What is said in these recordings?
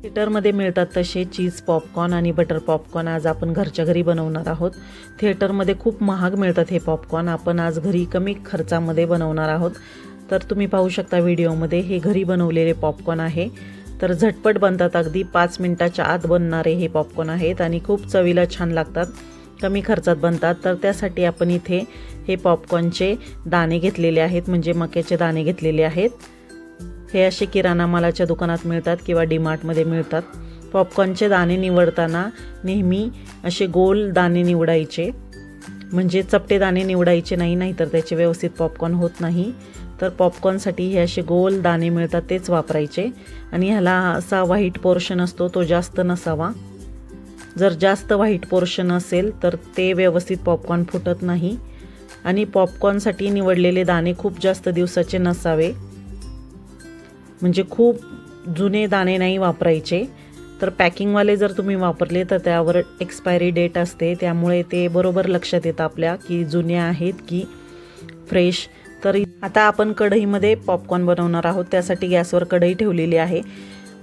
थिएटरमध्ये मिळतात तसे चीज पॉपकॉर्न आणि बटर पॉपकॉर्न आज आपण घरच्या घरी बनवणार आहोत। थिएटरमध्ये खूप महाग मिळतात हे पॉपकॉर्न, आपण आज घरी कमी खर्चामध्ये बनवणार आहोत। तर तुम्ही पाहू शकता व्हिडिओमध्ये हे घरी बनवलेले पॉपकॉर्न आहे। तर झटपट बनतात, अगदी 5 मिनिटाच्या आत बनणारे हे पॉपकॉर्न आहेत आणि खूप चवीला छान लागतात, कमी खर्चात बनतात। तर त्यासाठी आपण इथे हे पॉपकॉर्नचे दाणे घेतलेले आहेत, म्हणजे मक्याचे दाणे घेतलेले आहेत। हे असे किराणा मालाच्या दुकानात मिळतात किंवा डीमार्टमध्ये मिळतात। पॉपकॉर्नचे दाणे निवडताना नेहमी असे गोल दाणे निवडायचे, म्हणजे चपटे दाणे निवडायचे नाही, नाहीतर त्याचे व्यवस्थित पॉपकॉर्न होत नाही। तर पॉपकॉर्नसाठी हे असे गोल दाणे मिळतात तेच वापरायचे आणि ह्याला असा व्हाईट पोर्शन असतो तो जास्त नसावा। जर जास्त व्हाईट पोर्शन असेल तर ते व्यवस्थित पॉपकॉर्न फुटत नाही आणि पॉपकॉर्नसाठी निवडलेले दाणे खूप जास्त दिवसाचे नसावे, म्हणजे खूप जुने दाणे नाही वापरायचे। तर पॅकिंगवाले जर तुम्ही वापरले तर त्यावर एक्सपायरी डेट असते, त्यामुळे ते बरोबर लक्षात येतं आपल्या की जुने आहेत की फ्रेश। तर आता आपण कढईमध्ये पॉपकॉर्न बनवणार आहोत, त्यासाठी गॅसवर कढई ठेवलेली आहे।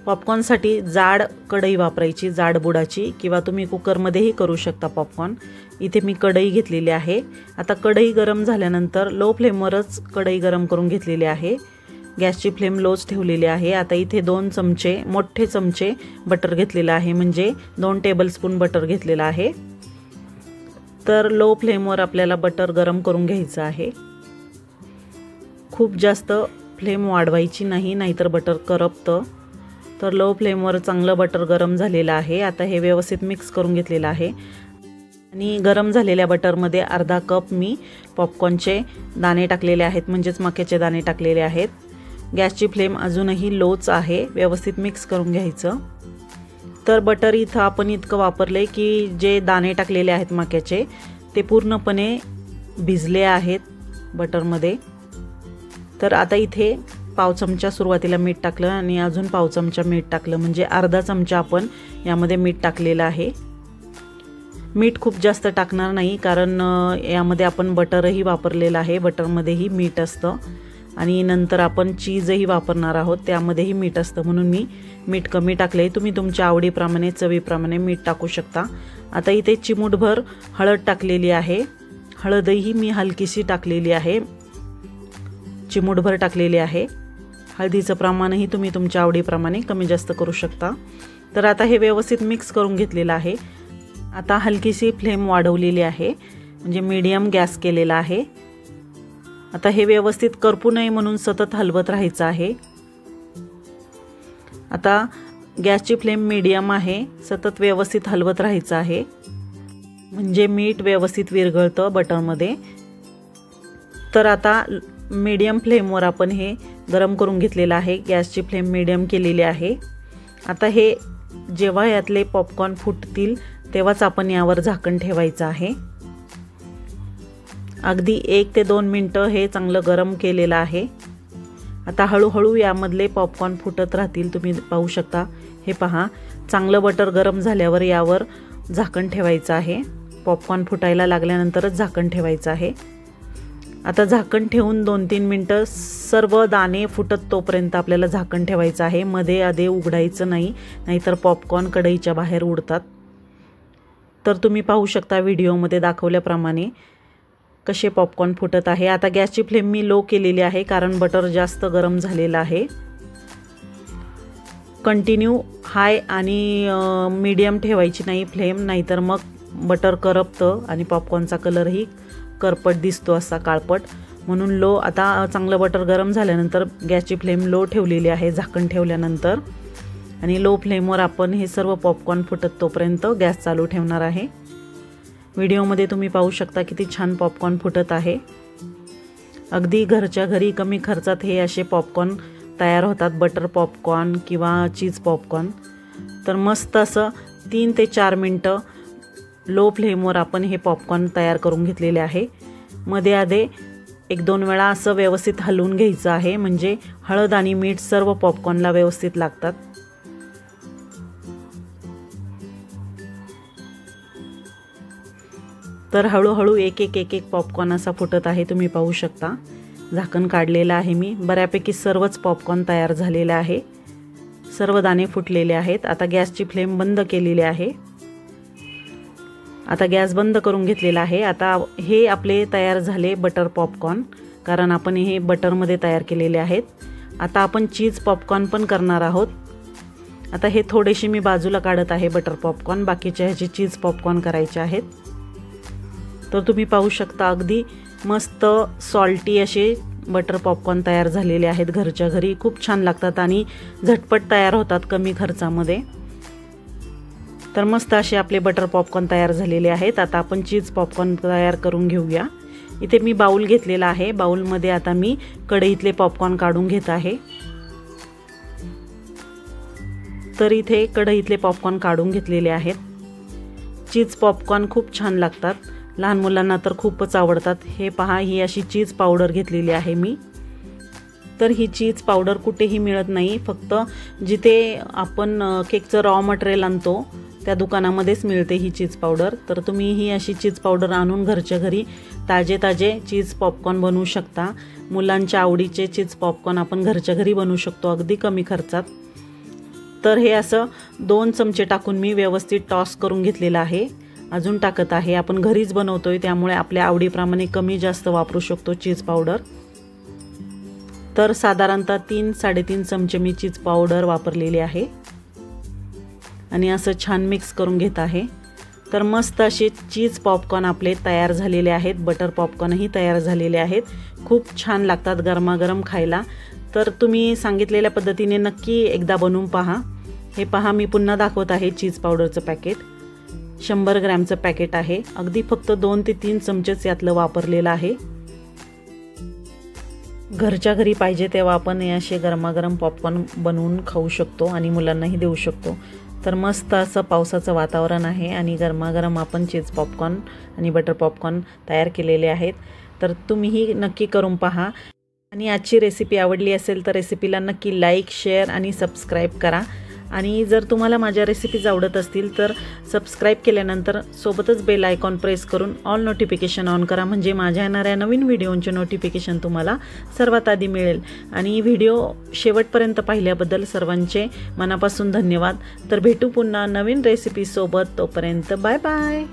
पॉपकॉर्नसाठी जाड कढई वापरायची, जाड बुडाची, किंवा तुम्ही कुकरमध्येही करू शकता पॉपकॉर्न। इथे मी कढई घेतलेली आहे। आता कढई गरम झाल्यानंतर लो फ्लेमवरच कढई गरम करून घेतलेली आहे, गॅसची फ्लेम लोच ठेवलेली आहे। आता इथे 2 चमचे मोठे चमचे बटर घेतलेलं आहे, म्हणजे 2 टेबलस्पून बटर घेतलेलं आहे। तर लो फ्लेमवर आपल्याला बटर गरम करून घ्यायचं आहे, खूप जास्त फ्लेम वाढवायची नाही, नाहीतर बटर करपतं। तर लो फ्लेमवर चांगलं बटर गरम झालेलं आहे। आता हे व्यवस्थित मिक्स करून घेतलेलं आहे आणि गरम झालेल्या बटरमध्ये अर्धा कप मी पॉपकॉर्नचे दाणे टाकलेले आहेत, म्हणजेच मक्याचे दाणे टाकलेले आहेत। गॅसची फ्लेम अजूनही लोच आहे, व्यवस्थित मिक्स करून घ्यायचं। तर बटर इथं आपण इतकं वापरले की जे दाणे टाकलेले आहेत मक्याचे ते पूर्णपणे भिजले आहेत बटरमध्ये। तर आता इथे पाव चमचा सुरुवातीला मीठ टाकलं आणि अजून पाव चमचा मीठ टाकलं, म्हणजे अर्धा चमचा आपण यामध्ये मीठ टाकलेलं आहे। मीठ खूप जास्त टाकणार नाही, कारण यामध्ये आपण बटरही वापरलेलं आहे, बटरमध्येही मीठ असतं आणि नंतर आपण चीजही वापरणार आहोत, त्यामध्येही मीठ असतं, म्हणून मी मीठ कमी टाकले। तुम्ही तुमच्या आवडीप्रमाणे चवीप्रमाणे मीठ टाकू शकता। आता इथे चिमूटभर हळद टाकलेली आहे, हळदही मी हलकीशी टाकलेली आहे, चिमूटभर टाकलेली आहे। हळदीचं प्रमाणही तुम्ही तुमच्या आवडीप्रमाणे कमी जास्त करू शकता। तर आता हे व्यवस्थित मिक्स करून घेतलेलं आहे। आता हलकीशी फ्लेम वाढवलेली आहे, म्हणजे मीडियम गॅस केलेला आहे। आता हे व्यवस्थित करपू नये म्हणून सतत हलवत राहायचं आहे। आता गॅसची फ्लेम मीडियम आहे, सतत व्यवस्थित हलवत राहायचं आहे, म्हणजे मीठ व्यवस्थित विरघळतं बटरमध्ये। तर आता मीडियम फ्लेमवर आपण हे गरम करून घेतलेलं आहे, गॅसची फ्लेम मीडियम केलेली आहे। आता हे जेव्हा यातले पॉपकॉर्न फुटतील तेव्हाच आपण यावर झाकण ठेवायचं आहे। अगदी 1 ते 2 मिनिटं हे चांगलं गरम केलेलं आहे। आता हळूहळू यामधले पॉपकॉर्न फुटत राहतील, तुम्ही पाहू शकता। हे पहा, चांगलं बटर गरम झाल्यावर यावर झाकण ठेवायचं आहे, पॉपकॉर्न फुटायला लागल्यानंतरच झाकण ठेवायचं आहे। आता झाकण ठेवून 2-3 मिनिटं सर्व दाणे फुटत तोपर्यंत आपल्याला झाकण ठेवायचं आहे, मध्ये आधे उघडायचं नाही, नाहीतर पॉपकॉर्न कढईच्या बाहेर उडतात। तर तुम्ही पाहू शकता व्हिडिओमध्ये दाखवल्याप्रमाणे कसे पॉपकॉर्न फुटत आहे। आता गॅसची फ्लेम मी लो केलेली आहे, कारण बटर जास्त गरम झालेलं आहे। कंटिन्यू हाय आणि मीडियम ठेवायची नाही फ्लेम, नाहीतर मग बटर करपतं आणि पॉपकॉर्नचा कलरही करपट दिसतो, असा काळपट, म्हणून लो। आता चांगलं बटर गरम झाल्यानंतर गॅसची फ्लेम लो ठेवलेली आहे झाकण ठेवल्यानंतर, आणि लो फ्लेमवर आपण हे सर्व पॉपकॉर्न फुटत तोपर्यंत गॅस चालू ठेवणार आहे। व्हिडिओमध्ये तुम्ही पाहू शकता किती छान पॉपकॉर्न फुटत आहे। अगदी घरच्या घरी कमी खर्चात हे असे पॉपकॉर्न तयार होतात, बटर पॉपकॉर्न किंवा चीज पॉपकॉर्न। तर मस्त असं 3 ते 4 मिनिटं लो फ्लेमवर आपण हे पॉपकॉर्न तयार करून घेतलेले आहे। मध्ये आधे 1-2 वेळा असं व्यवस्थित हलवून घ्यायचं आहे, म्हणजे हळद आणि मीठ सर्व पॉपकॉर्नला व्यवस्थित लागतात। तर हळूहळू एक एक पॉपकॉर्न असा फुटत आहे, तुम्ही पाहू शकता। झाकण काढलेलं आहे मी, बऱ्यापैकी सर्वच पॉपकॉर्न तयार झालेला आहे। सर्व दाणे फुटलेले आहेत। आता गॅसची फ्लेम बंद केलेली आहे। आता गॅस बंद करून घेतलेला आहे। आता हे आपले तयार झाले बटर पॉपकॉर्न, कारण आपण हे बटरमध्ये तयार केलेले आहेत। आता आपण चीज पॉपकॉर्न पण करणार आहोत। आता हे थोडेसे मी बाजूला काढत आहे बटर पॉपकॉर्न, बाकीचे ह्याचे चीज पॉपकॉर्न करायचे आहेत। तर तुम्ही पाहू शकता अगदी मस्त सॉल्टी असे बटर पॉपकॉर्न तयार झालेले आहेत घरच्या घरी। खूप छान लागतात आणि झटपट तयार होतात कमी खर्चामध्ये। तर मस्त असे आपले बटर पॉपकॉर्न तयार झालेले आहेत। आता आपण चीज पॉपकॉर्न तयार करून घेऊया। इथे मी बाउल घेतलेला आहे। बाउलमध्ये आता मी कढईतले पॉपकॉर्न काढून घेत आहे। तर इथे कढईतले पॉपकॉर्न काढून घेतलेले आहेत। चीज पॉपकॉर्न खूप छान लागतात, लहान मुलांना तर खूपच आवडतात। हे पहा, ही अशी चीज पावडर घेतलेली आहे मी। तर ही चीज पावडर कुठेही मिळत नाही, फक्त जिथे आपण केकचं रॉ मटेरियल आणतो त्या दुकानामध्येच मिळते ही चीज पावडर। तर तुम्ही ही अशी चीज पावडर आणून घरच्या घरी ताजे ताजे चीज पॉपकॉर्न बनवू शकता। मुलांच्या आवडीचे चीज पॉपकॉर्न आपण घरच्या घरी बनवू शकतो अगदी कमी खर्चात। तर हे असं 2 चमचे टाकून मी व्यवस्थित टॉस करून घेतलेलं आहे। अजून टाकत आहे, आपण घरीच बनवतोय त्यामुळे आपल्या आवडीप्रमाणे कमी जास्त वापरू शकतो चीज पावडर। तर साधारणतः 3-3.5 चमचे मी चीज पावडर वापरलेली आहे आणि असं छान मिक्स करून घेत आहे। तर मस्त असे चीज पॉपकॉर्न आपले तयार झालेले आहेत। बटर पॉपकॉर्नही तयार झालेले आहेत। खूप छान लागतात गरमागरम खायला। तर तुम्ही सांगितलेल्या पद्धतीने नक्की एकदा बनवून पहा। हे पहा, मी पुन्हा दाखवत आहे चीज पावडरचं पॅकेट। 100 ग्रॅमचं पॅकेट आहे। अगदी फक्त 2 ते 3 चमचेच यातलं वापरलेलं आहे। घरच्या घरी पाहिजे तेव्हा आपण हे असे गरमागरम पॉपकॉर्न बनवून खाऊ शकतो आणि मुलांनाही देऊ शकतो। तर मस्त असं पावसाचं वातावरण आहे आणि गरमागरम आपण चीज पॉपकॉर्न आणि बटर पॉपकॉर्न तयार केलेले आहेत। तर तुम्हीही नक्की करून पहा आणि आजची रेसिपी आवडली असेल तर रेसिपीला नक्की लाईक, शेअर आणि सबस्क्राईब करा। आणि जर तुम्हाला माझ्या रेसिपीज आवडत असतील तर सबस्क्राईब केल्यानंतर सोबतच बेल आयकॉन प्रेस करून ऑल नोटिफिकेशन ऑन करा, म्हणजे माझ्या येणाऱ्या नवीन व्हिडिओंचे नोटिफिकेशन तुम्हाला सर्वात आधी मिळेल। आणि व्हिडिओ शेवटपर्यंत पाहिल्याबद्दल सर्वांचे मनापासून धन्यवाद। तर भेटू पुन्हा नवीन रेसिपीसोबत, तोपर्यंत बाय बाय।